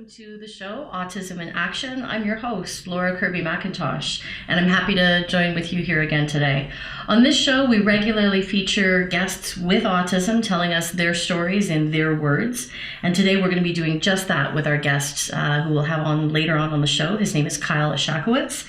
welcome to the show, Autism in Action. I'm your host, Laura Kirby McIntosh, and I'm happy to join with you here again today. On this show, we regularly feature guests with autism telling us their stories in their words, and today we're going to be doing just that with our guest who we'll have on later on the show. His name is Kyle Echakowitz.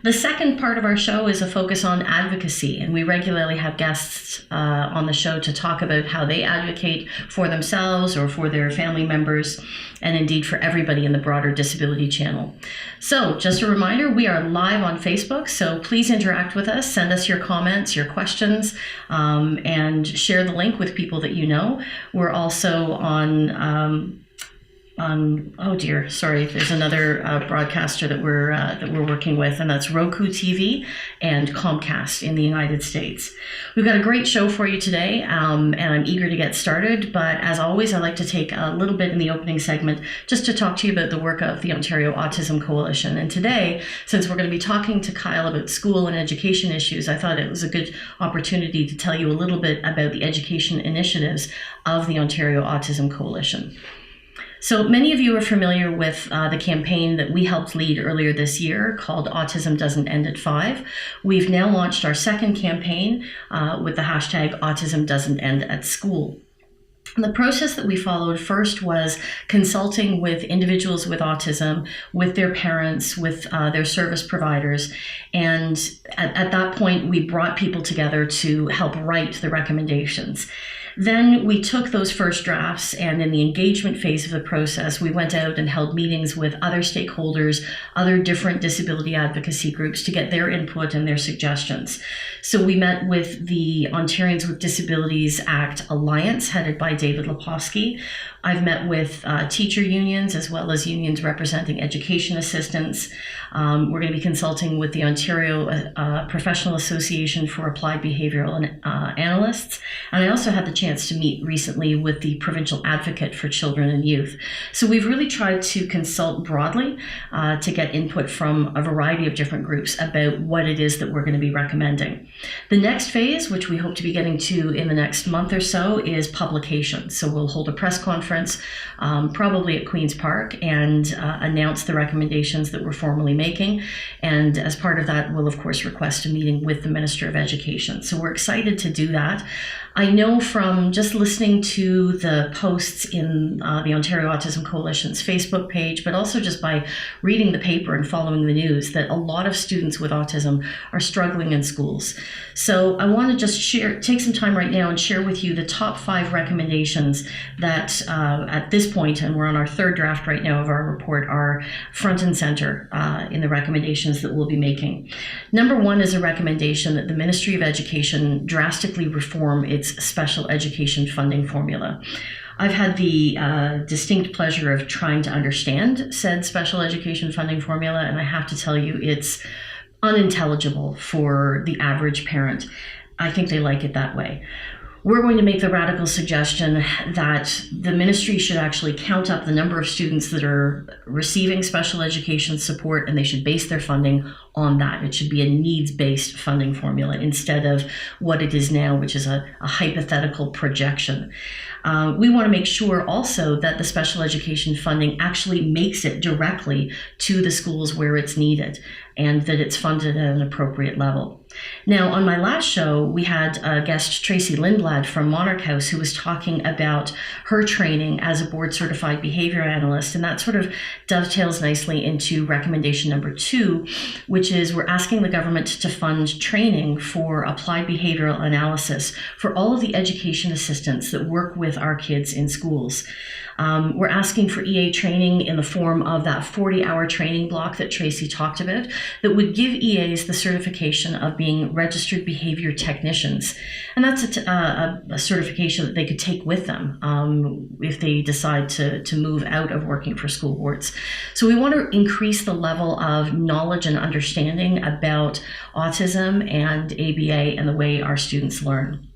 The second part of our show is a focus on advocacy, and we regularly have guests on the show to talk about how they advocate for themselves or for their family members, and indeed for everybody in the broader disability channel. So just a reminder, we are live on Facebook, so please interact with us, send us your comments, your questions, and share the link with people that you know. We're also on there's another broadcaster that we're working with, and that's Roku TV and Comcast in the United States. We've got a great show for you today, and I'm eager to get started, but as always, I'd like to take a little bit in the opening segment just to talk to you about the work of the Ontario Autism Coalition. And today, since we're going to be talking to Kyle about school and education issues, I thought it was a good opportunity to tell you a little bit about the education initiatives of the Ontario Autism Coalition. So many of you are familiar with the campaign that we helped lead earlier this year called Autism Doesn't End at 5. We've now launched our second campaign with the hashtag Autism Doesn't End at School. The process that we followed first was consulting with individuals with autism, with their parents, with their service providers. And at that point, we brought people together to help write the recommendations. Then we took those first drafts, and in the engagement phase of the process, we went out and held meetings with other stakeholders, other different disability advocacy groups to get their input and their suggestions. So we met with the Ontarians with Disabilities Act Alliance, headed by David Leposki. I've met with teacher unions as well as unions representing education assistants. We're going to be consulting with the Ontario Professional Association for Applied Behavioral Analysts. And I also had the chance to meet recently with the Provincial Advocate for Children and Youth. So we've really tried to consult broadly to get input from a variety of different groups about what it is that we're going to be recommending. The next phase, which we hope to be getting to in the next month or so, is publication. So we'll hold a press conference probably at Queen's Park and announce the recommendations that we're formally making. And as part of that, we'll of course request a meeting with the Minister of Education. So we're excited to do that. I know from just listening to the posts in the Ontario Autism Coalition's Facebook page, but also just by reading the paper and following the news, that a lot of students with autism are struggling in schools. So I want to just take some time right now and share with you the top 5 recommendations that at this point, and we're on our third draft right now of our report, are front and center in the recommendations that we'll be making. Number 1 is a recommendation that the Ministry of Education drastically reform its special education funding formula. I've had the distinct pleasure of trying to understand said special education funding formula, and I have to tell you, it's unintelligible for the average parent. I think they like it that way. We're going to make the radical suggestion that the ministry should actually count up the number of students that are receiving special education support, and they should base their funding on that. It should be a needs-based funding formula instead of what it is now, which is a hypothetical projection. We want to make sure also that the special education funding actually makes it directly to the schools where it's needed, and that it's funded at an appropriate level. Now, on my last show, we had guest Tracy Lindblad from Monarch House, who was talking about her training as a board-certified behavior analyst, and that sort of dovetails nicely into recommendation number 2, which is we're asking the government to fund training for applied behavioral analysis for all of the education assistants that work with our kids in schools. We're asking for EA training in the form of that 40-hour training block that Tracy talked about that would give EAs the certification of being registered behavior technicians. And that's a certification that they could take with them if they decide to move out of working for school boards. So we want to increase the level of knowledge and understanding about autism and ABA and the way our students learn.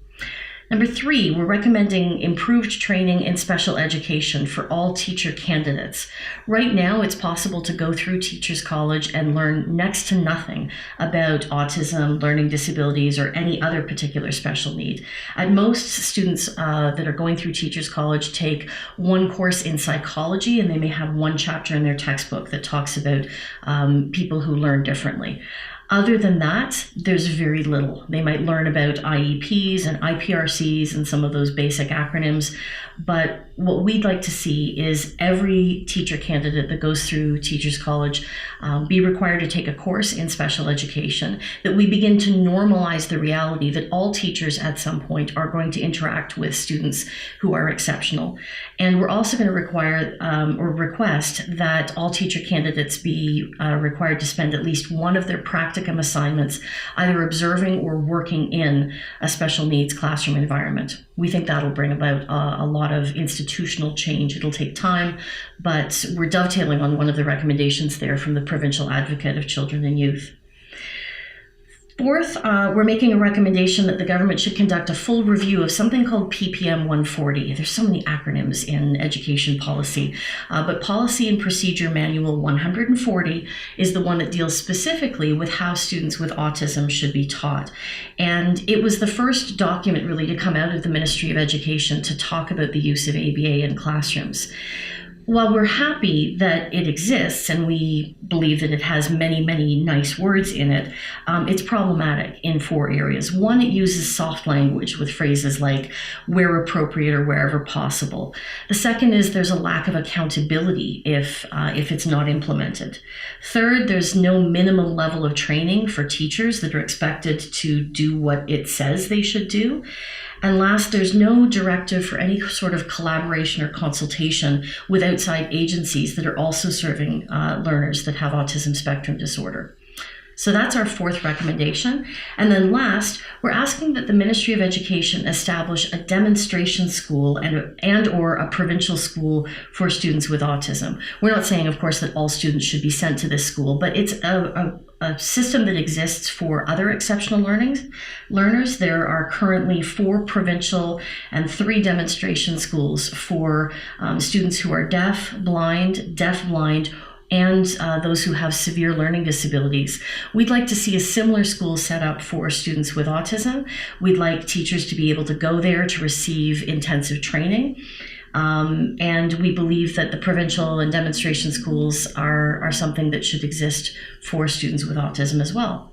Number 3, we're recommending improved training in special education for all teacher candidates. Right now, it's possible to go through Teachers College and learn next to nothing about autism, learning disabilities, or any other particular special need. At most, students that are going through Teachers College take one course in psychology, and they may have one chapter in their textbook that talks about people who learn differently. Other than that, there's very little. They might learn about IEPs and IPRCs and some of those basic acronyms, but what we'd like to see is every teacher candidate that goes through Teachers College be required to take a course in special education, that we begin to normalize the reality that all teachers at some point are going to interact with students who are exceptional. And we're also going to require or request that all teacher candidates be required to spend at least one of their practicum assignments either observing or working in a special needs classroom environment. We think that'll bring about a lot of institutional change. It'll take time, but we're dovetailing on one of the recommendations there from the Provincial Advocate of Children and Youth. Fourth, we're making a recommendation that the government should conduct a full review of something called PPM 140. There's so many acronyms in education policy, but Policy and Procedure Manual 140 is the one that deals specifically with how students with autism should be taught. And it was the first document really to come out of the Ministry of Education to talk about the use of ABA in classrooms. While we're happy that it exists and we believe that it has many, many nice words in it, it's problematic in 4 areas. One, it uses soft language with phrases like where appropriate or wherever possible. The second is there's a lack of accountability if it's not implemented. Third, there's no minimum level of training for teachers that are expected to do what it says they should do. And last, there's no directive for any sort of collaboration or consultation with outside agencies that are also serving learners that have autism spectrum disorder. So that's our 4th recommendation. And then last, we're asking that the Ministry of Education establish a demonstration school and or a provincial school for students with autism. We're not saying, of course, that all students should be sent to this school, but it's a system that exists for other exceptional learners. There are currently 4 provincial and 3 demonstration schools for students who are deaf-blind, and those who have severe learning disabilities. We'd like to see a similar school set up for students with autism. We'd like teachers to be able to go there to receive intensive training. And we believe that the provincial and demonstration schools are something that should exist for students with autism as well.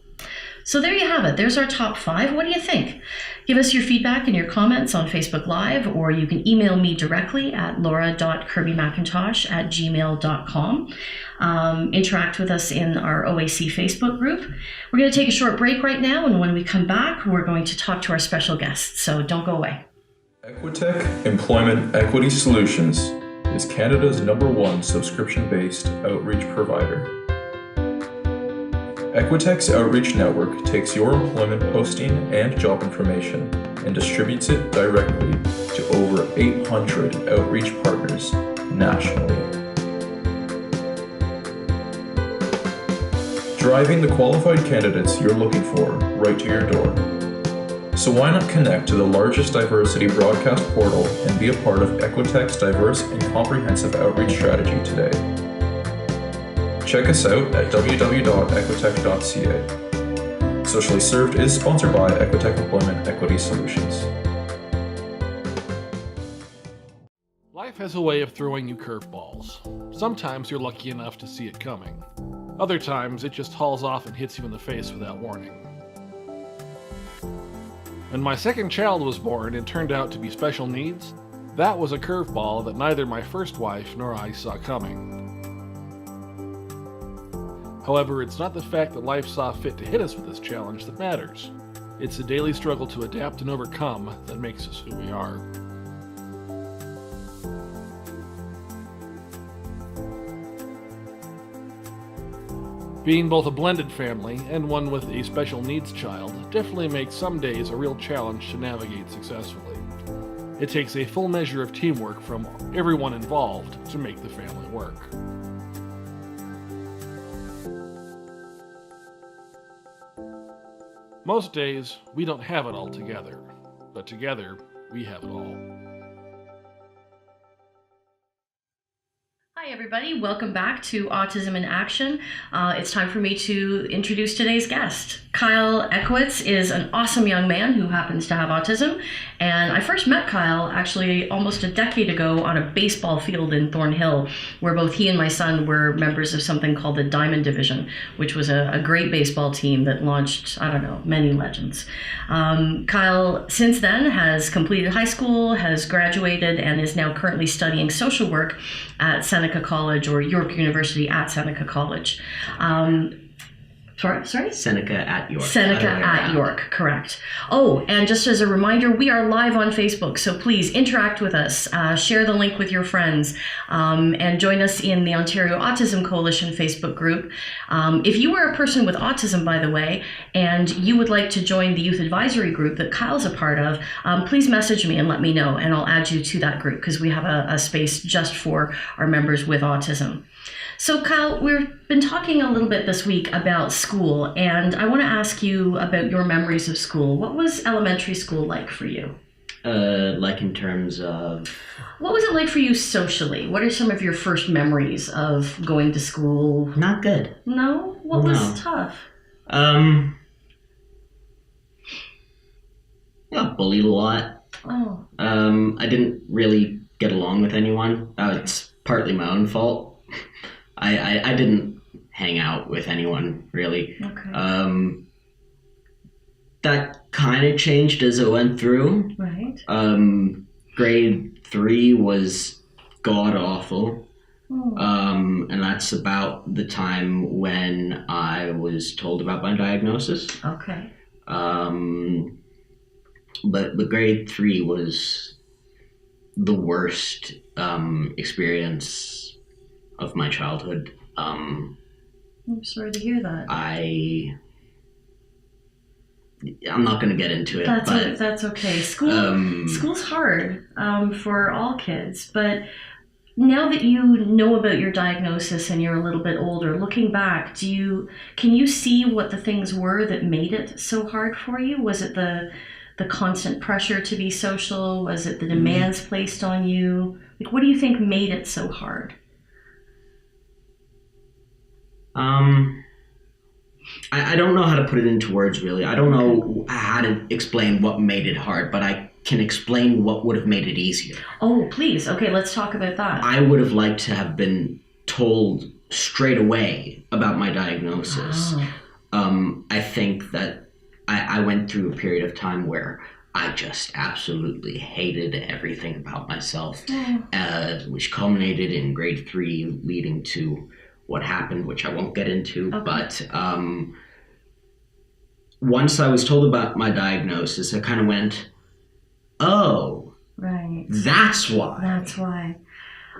So there you have it. There's our top 5. What do you think? Give us your feedback and your comments on Facebook Live, or you can email me directly at laura.kirbymacintosh@gmail.com. Interact with us in our OAC Facebook group. We're going to take a short break right now, and when we come back, we're going to talk to our special guests. So don't go away. Equitech Employment Equity Solutions is Canada's #1 subscription-based outreach provider. Equitech's outreach network takes your employment posting and job information and distributes it directly to over 800 outreach partners nationally. Driving the qualified candidates you're looking for right to your door. So why not connect to the largest diversity broadcast portal and be a part of Equitech's diverse and comprehensive outreach strategy today? Check us out at www.equitech.ca. Socially Served is sponsored by Equitech Employment Equity Solutions. Life has a way of throwing you curveballs. Sometimes you're lucky enough to see it coming. Other times it just hauls off and hits you in the face without warning. When my second child was born and turned out to be special needs, that was a curveball that neither my first wife nor I saw coming. However, it's not the fact that life saw fit to hit us with this challenge that matters. It's the daily struggle to adapt and overcome that makes us who we are. Being both a blended family and one with a special needs child definitely makes some days a real challenge to navigate successfully. It takes a full measure of teamwork from everyone involved to make the family work. Most days, we don't have it all together, but but together, we have it all. Hi, everybody. Welcome back to Autism in Action. It's time for me to introduce today's guest. Kyle Echakowitz is an awesome young man who happens to have autism. And I first met Kyle actually almost a decade ago on a baseball field in Thornhill, where both he and my son were members of something called the Diamond Division, which was a great baseball team that launched, many legends. Kyle, since then, has completed high school, has graduated, and is now currently studying social work at Seneca College, or York University at Seneca College. Sorry? Seneca at York. Seneca at York, correct. Oh, and just as a reminder, we are live on Facebook, so please interact with us, share the link with your friends, and join us in the Ontario Autism Coalition Facebook group. If you are a person with autism, by the way, and you would like to join the youth advisory group that Kyle's a part of, please message me and let me know, and I'll add you to that group because we have a space just for our members with autism. So Kyle, we've been talking a little bit this week about school, and I want to ask you about your memories of school. What was elementary school like for you? Like in terms of... What was it like for you socially? What are some of your first memories of going to school? Not good. No? What was tough? I got bullied a lot. Oh. I didn't really get along with anyone. It's partly my own fault. I didn't hang out with anyone, really. Okay. That kind of changed as I went through. Right. Grade 3 was god-awful. Oh. And that's about the time when I was told about my diagnosis. Okay. But grade 3 was the worst experience of my childhood. I'm sorry to hear that. I'm not going to get into it. That's okay. School's hard for all kids, but now that you know about your diagnosis and you're a little bit older, looking back, can you see what the things were that made it so hard for you? Was it the constant pressure to be social? Was it the demands placed on you? Like, what do you think made it so hard? I don't know how to put it into words, really. I don't know how to explain what made it hard, but I can explain what would have made it easier. Oh, please. Okay, let's talk about that. I would have liked to have been told straight away about my diagnosis. Oh. I think that I went through a period of time where I just absolutely hated everything about myself, which culminated in grade 3, leading to what happened, which I won't get into. Okay. But once I was told about my diagnosis, I kind of went, oh, right, that's why. That's why.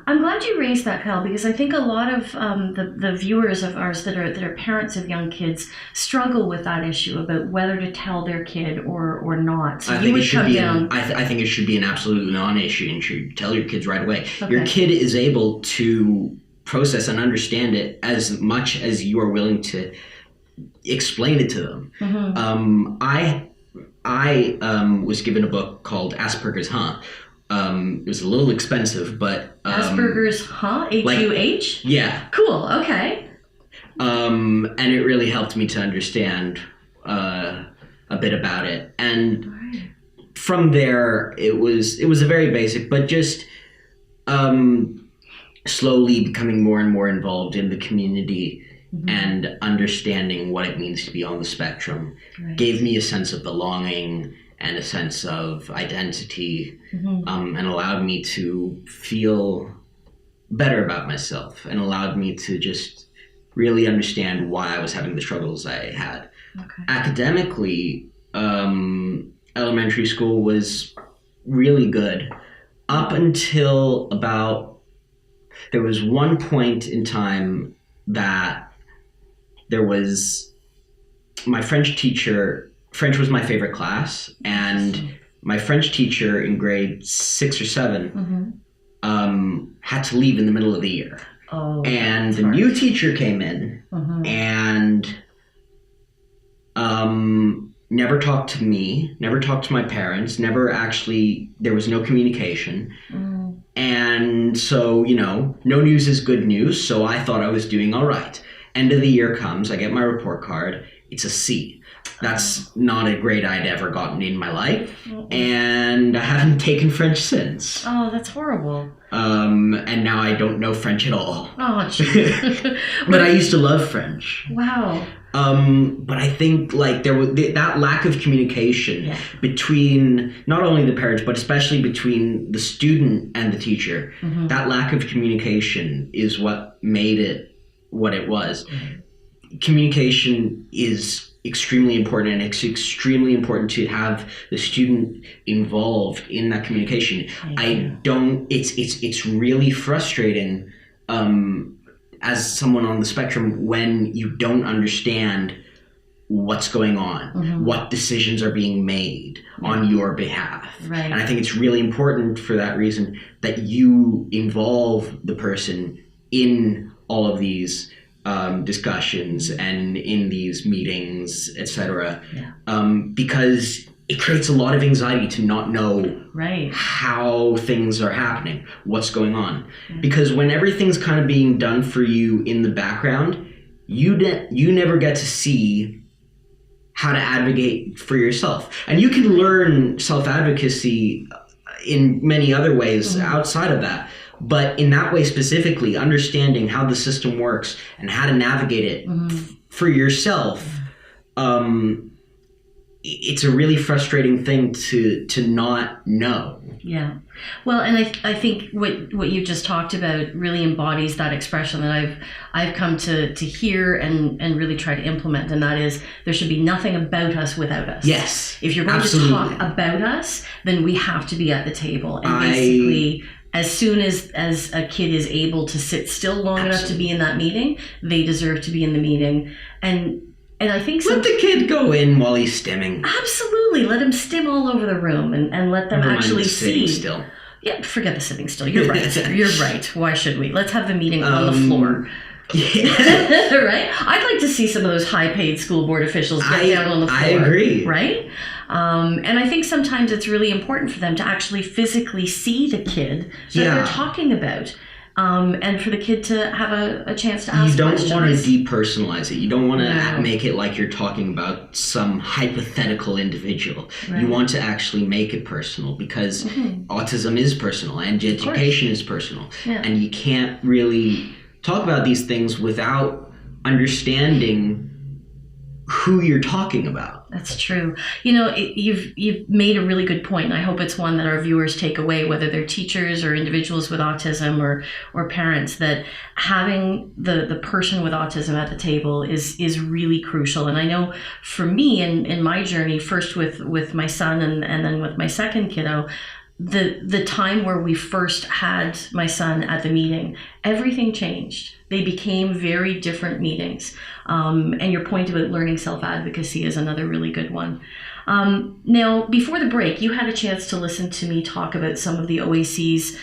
I'm glad you raised that, Kyle, because I think a lot of the viewers of ours that are parents of young kids struggle with that issue about whether to tell their kid or not. So I think it should be an absolute non-issue, and you should tell your kids right away. Okay. Your kid is able to process and understand it as much as you are willing to explain it to them. Mm-hmm. I was given a book called Asperger's Huh. It was a little expensive, but Asperger's Huh? H-U-H? Like, yeah. Cool. Okay. And it really helped me to understand a bit about it. And from there, it was a very basic, but just slowly becoming more and more involved in the community, mm-hmm. and understanding what it means to be on the spectrum gave me a sense of belonging and a sense of identity, mm-hmm. Mm-hmm. And allowed me to feel better about myself, and allowed me to just really understand why I was having the struggles I had. Okay. Academically, elementary school was really good up until there was one point in time that there was my French teacher. French was my favorite class, and my French teacher in grade 6 or 7 mm-hmm. Had to leave in the middle of the year. Oh, and the new teacher came in, mm-hmm. and never talked to me, never talked to my parents, there was no communication. And so, no news is good news. So I thought I was doing all right. End of the year comes, I get my report card. It's a C. That's not a grade I'd ever gotten in my life. And I haven't taken French since. Oh, that's horrible. And now I don't know French at all. Oh, geez. But I used to love French. Wow. But I think there was that lack of communication between not only the parents, but especially between the student and the teacher. That lack of communication is what made it what it was. Communication is extremely important, and it's extremely important to have the student involved in that communication. It's really frustrating as someone on the spectrum when you don't understand what's going on, what decisions are being made on your behalf. Right. And I think it's really important for that reason that you involve the person in all of these discussions and in these meetings, etc. Because it creates a lot of anxiety to not know how things are happening, what's going on. Because when everything's kind of being done for you in the background, you never get to see how to advocate for yourself. And you can learn self-advocacy in many other ways outside of that. But in that way specifically, understanding how the system works and how to navigate it for yourself, it's a really frustrating thing to not know. Yeah. Well, and I think what you just talked about really embodies that expression that I've come to hear and really try to implement, and that is there should be nothing about us without us. Yes. If you're going to talk about us, then we have to be at the table. And basically, as soon as a kid is able to sit still long enough to be in that meeting, they deserve to be in the meeting. And I think let the kid go in while he's stimming. Absolutely. Let him stim all over the room and let them actually see. Still. Yeah, forget the sitting still. You're right. You're right. Why should we? Let's have the meeting on the floor. Yeah. Right? I'd like to see some of those high-paid school board officials get down on the floor. I agree. Right? And I think sometimes it's really important for them to actually physically see the kid that they're talking about. And for the kid to have a chance to ask questions. You don't want to depersonalize it. You don't want to make it like you're talking about some hypothetical individual. Right. You want to actually make it personal because autism is personal and education is personal. Yeah. And you can't really talk about these things without understanding who you're talking about. That's true. You've made a really good point, and I hope it's one that our viewers take away, whether they're teachers or individuals with autism or parents, that having the person with autism at the table is really crucial. And I know for me in my journey, first with my son and then with my second kiddo, the time where we first had my son at the meeting, everything changed. They became very different meetings. And your point about learning self-advocacy is another really good one. Now, before the break, you had a chance to listen to me talk about some of the OAC's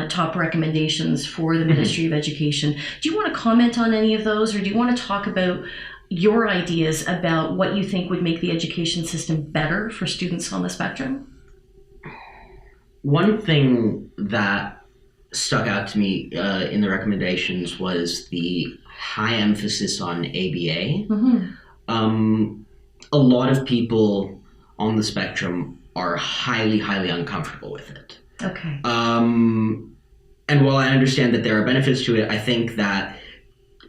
top recommendations for the Ministry of Education. Do you want to comment on any of those, or do you want to talk about your ideas about what you think would make the education system better for students on the spectrum? One thing that stuck out to me in the recommendations was the high emphasis on ABA. A lot of people on the spectrum are highly, highly uncomfortable with it. Okay. And while I understand that there are benefits to it, I think that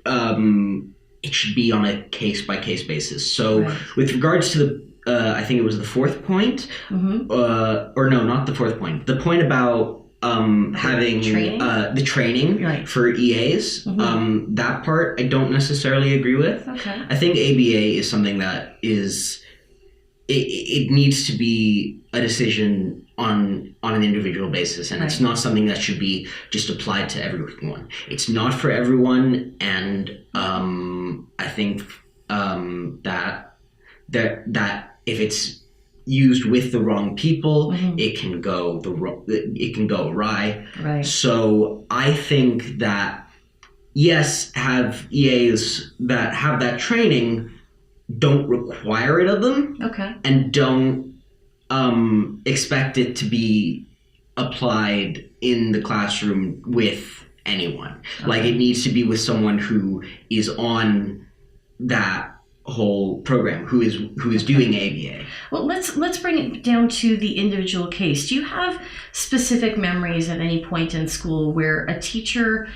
it should be on a case-by-case basis. So with regards to the I think it was the fourth point, or no, not the fourth point. The point about having the training for EAs, that part I don't necessarily agree with. Okay. I think ABA is something that is, it needs to be a decision on an individual basis, and it's not something that should be just applied to everyone. It's not for everyone, and I think that if it's used with the wrong people, it can go awry. Right. So I think that yes, have EAs that have that training, don't require it of them, Okay. and don't expect it to be applied in the classroom with anyone. Like, it needs to be with someone who is on that whole program, who is doing ABA. Well, let's bring it down to the individual case. Do you have specific memories at any point in school where a teacher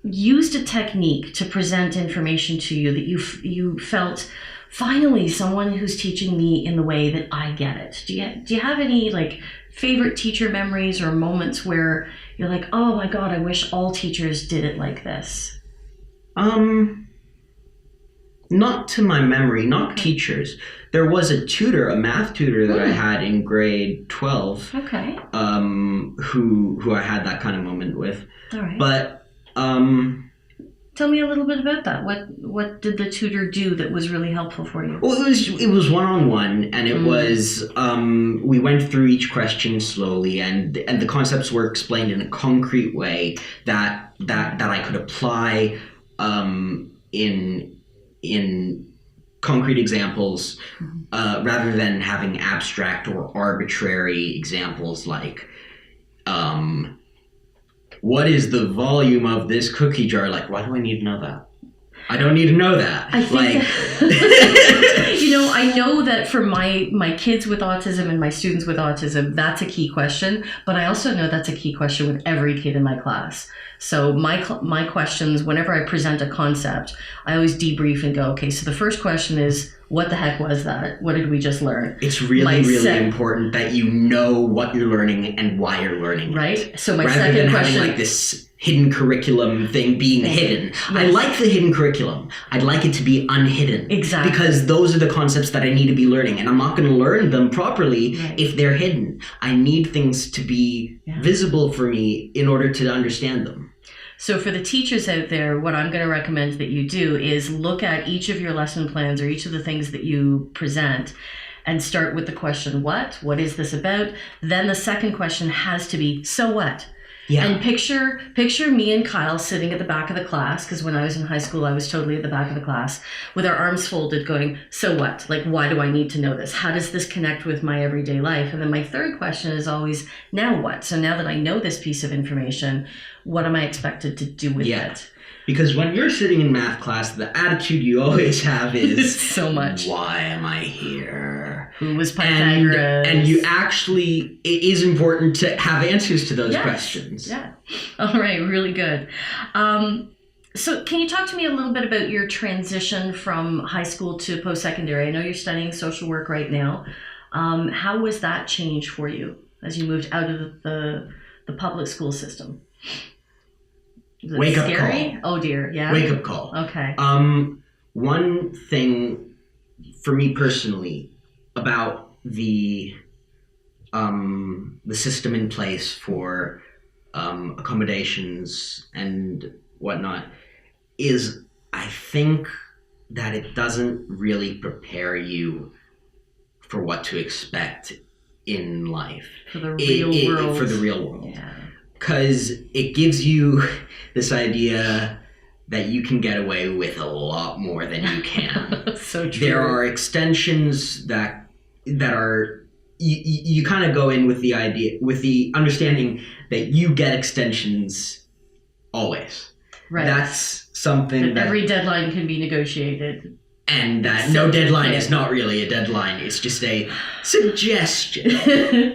used a technique to present information to you that you felt, finally, someone who's teaching me in the way that I get it? Do you have any like favorite teacher memories or moments where you're like, oh my God, I wish all teachers did it like this? Not to my memory, not teachers. There was a tutor, a math tutor that I had in grade 12. Okay. Who I had that kind of moment with. All right. But tell me a little bit about that. What did the tutor do that was really helpful for you? well, it was one-on-one, and it was we went through each question slowly, and the concepts were explained in a concrete way that I could apply in concrete examples, rather than having abstract or arbitrary examples like, what is the volume of this cookie jar? Like, why do I need to know that? I don't need to know that. I think I know that for my kids with autism and my students with autism, that's a key question, but I also know that's a key question with every kid in my class. So my questions, whenever I present a concept, I always debrief and go, okay, so the first question is, what the heck was that? What did we just learn? It's really important that you know what you're learning and why you're learning it. Right? So my rather second than question, having like this hidden curriculum thing being hidden. Yes. I like the hidden curriculum. I'd like it to be unhidden. Exactly. Because those are the concepts that I need to be learning, and I'm not going to learn them properly if they're hidden. I need things to be visible for me in order to understand them. So for the teachers out there, what I'm going to recommend that you do is look at each of your lesson plans or each of the things that you present and start with the question, what? What is this about? Then the second question has to be, so what? Yeah. And picture me and Kyle sitting at the back of the class, because when I was in high school, I was totally at the back of the class, with our arms folded going, so what? Like, why do I need to know this? How does this connect with my everyday life? And then my third question is always, now what? So now that I know this piece of information, what am I expected to do with it? Because when you're sitting in math class, the attitude you always have is, so much. Why am I here? Who was Pythagoras? And you actually, it is important to have answers to those questions. Yeah. All right. Really good. So can you talk to me a little bit about your transition from high school to post-secondary? I know you're studying social work right now. How was that change for you as you moved out of the public school system? Wake up scary? call. Oh dear, yeah. Wake up call. Okay. One thing for me personally about the system in place for accommodations and whatnot is, I think that it doesn't really prepare you for what to expect in life. For the real world. For the real world. Yeah. Because it gives you this idea that you can get away with a lot more than you can. So true. There are extensions that are you kind of go in with the idea, with the understanding that you get extensions always. Right. That's something that every deadline can be negotiated. And that no deadline is not really a deadline. It's just a suggestion.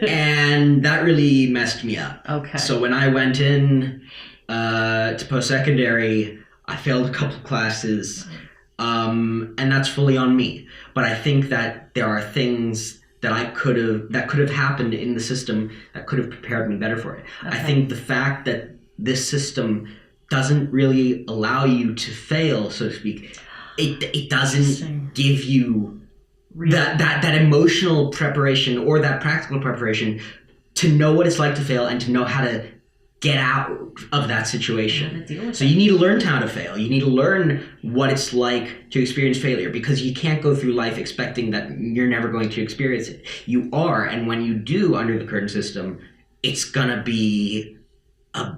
And that really messed me up. Okay. So when I went in to post-secondary, I failed a couple classes. And that's fully on me. But I think that there are things that could have happened in the system that could have prepared me better for it. Okay. I think the fact that this system doesn't really allow you to fail, so to speak, it doesn't give you that emotional preparation or that practical preparation to know what it's like to fail and to know how to get out of that situation. So you need to learn how to fail. You need to learn what it's like to experience failure, because you can't go through life expecting that you're never going to experience it. You are, and when you do under the current system, it's gonna be a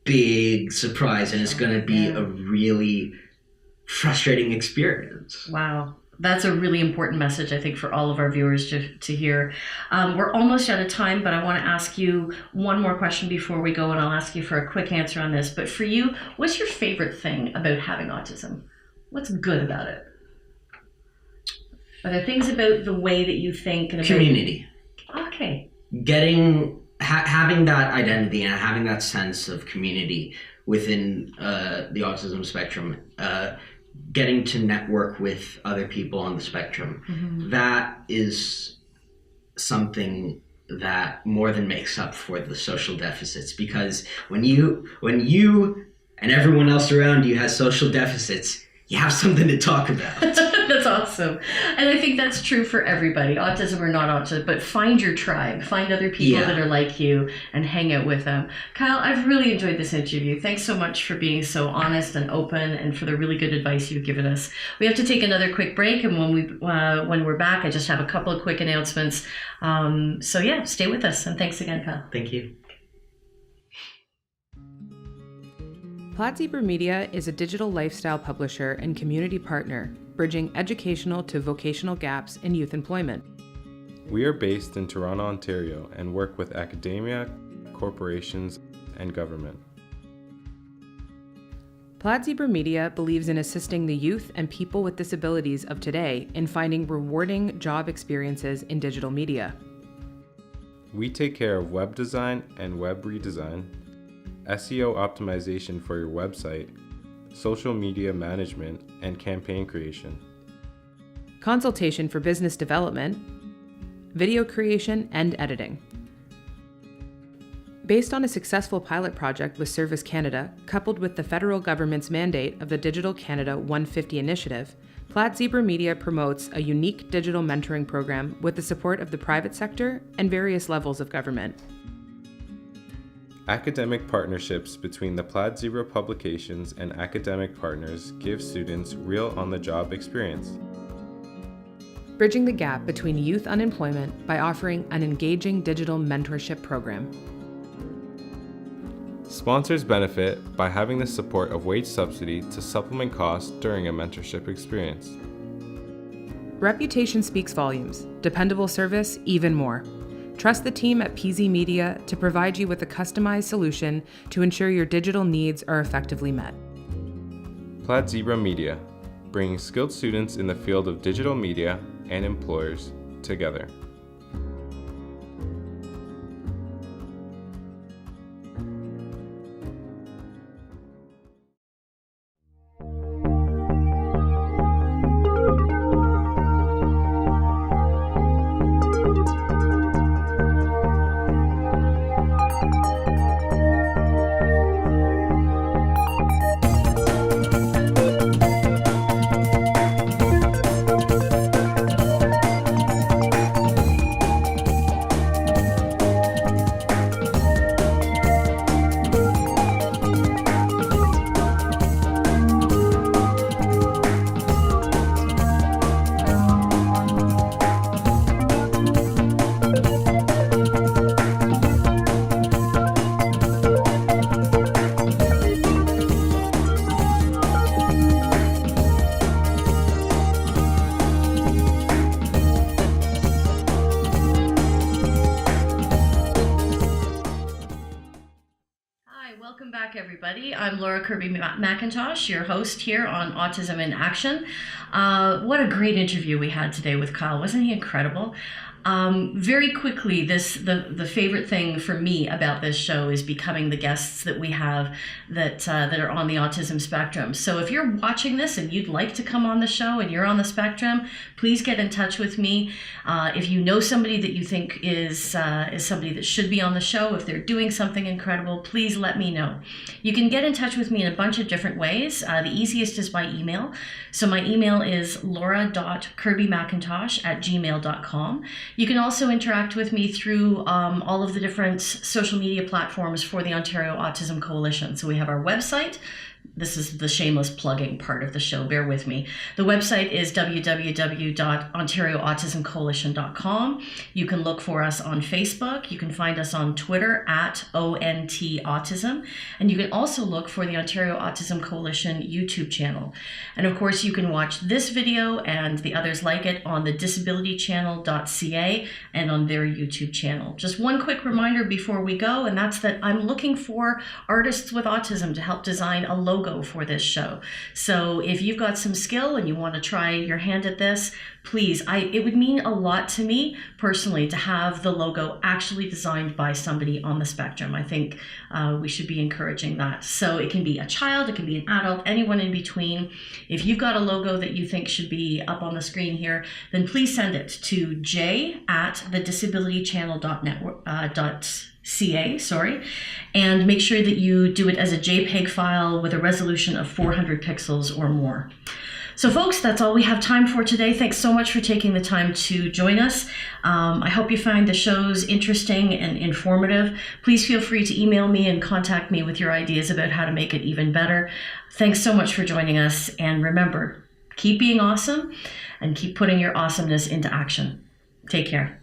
big surprise, and it's gonna be a really frustrating experience. Wow. That's a really important message, I think, for all of our viewers to hear. We're almost out of time, but I want to ask you one more question before we go, and I'll ask you for a quick answer on this. But for you, what's your favorite thing about having autism? What's good about it? Are there things about the way that you think and about Community. Okay. Having that identity and having that sense of community within the autism spectrum, getting to network with other people on the spectrum, that is something that more than makes up for the social deficits. Because when you and everyone else around you has social deficits, you have something to talk about. That's awesome. And I think that's true for everybody, autism or not autism, but find your tribe, find other people that are like you and hang out with them. Kyle, I've really enjoyed this interview. Thanks so much for being so honest and open and for the really good advice you've given us. We have to take another quick break, and when we're back, I just have a couple of quick announcements. So yeah, stay with us, and thanks again, Kyle. Thank you. Plaid Zebra Media is a digital lifestyle publisher and community partner, bridging educational to vocational gaps in youth employment. We are based in Toronto, Ontario, and work with academia, corporations, and government. Plaid Zebra Media believes in assisting the youth and people with disabilities of today in finding rewarding job experiences in digital media. We take care of web design and web redesign, SEO optimization for your website, social media management, and campaign creation. Consultation for business development, video creation, and editing. Based on a successful pilot project with Service Canada, coupled with the federal government's mandate of the Digital Canada 150 initiative, Plaid Zebra Media promotes a unique digital mentoring program with the support of the private sector and various levels of government. Academic partnerships between the Plaid Zebra publications and academic partners give students real on-the-job experience. Bridging the gap between youth unemployment by offering an engaging digital mentorship program. Sponsors benefit by having the support of wage subsidy to supplement costs during a mentorship experience. Reputation speaks volumes. Dependable service, even more. Trust the team at PZ Media to provide you with a customized solution to ensure your digital needs are effectively met. Plaid Zebra Media, bringing skilled students in the field of digital media and employers together. Welcome back, everybody. I'm Laura McIntosh, your host here on Autism in Action. What a great interview we had today with Kyle. Wasn't he incredible? Very quickly, the favorite thing for me about this show is becoming the guests that we have that are on the autism spectrum. So if you're watching this and you'd like to come on the show and you're on the spectrum, please get in touch with me. If you know somebody that you think is somebody that should be on the show, if they're doing something incredible, please let me know. You can get in touch with me in a bunch of different ways. The easiest is by email. So my email is laura.kirbymacintosh@gmail.com. You can also interact with me through all of the different social media platforms for the Ontario Autism Coalition. So we have our website, This is the shameless plugging part of the show. Bear with me. The website is www.ontarioautismcoalition.com. You can look for us on Facebook. You can find us on Twitter at ONTAutism. And you can also look for the Ontario Autism Coalition YouTube channel. And of course, you can watch this video and the others like it on the disabilitychannel.ca and on their YouTube channel. Just one quick reminder before we go, and that's that I'm looking for artists with autism to help design a logo for this show. So if you've got some skill and you want to try your hand at this, please, it would mean a lot to me personally to have the logo actually designed by somebody on the spectrum. I think we should be encouraging that. So it can be a child, it can be an adult, anyone in between. If you've got a logo that you think should be up on the screen here, then please send it to j@thedisabilitychannel.ca, and make sure that you do it as a JPEG file with a resolution of 400 pixels or more. So folks, that's all we have time for today. Thanks so much for taking the time to join us. I hope you find the shows interesting and informative. Please feel free to email me and contact me with your ideas about how to make it even better. Thanks so much for joining us. And remember, keep being awesome and keep putting your awesomeness into action. Take care.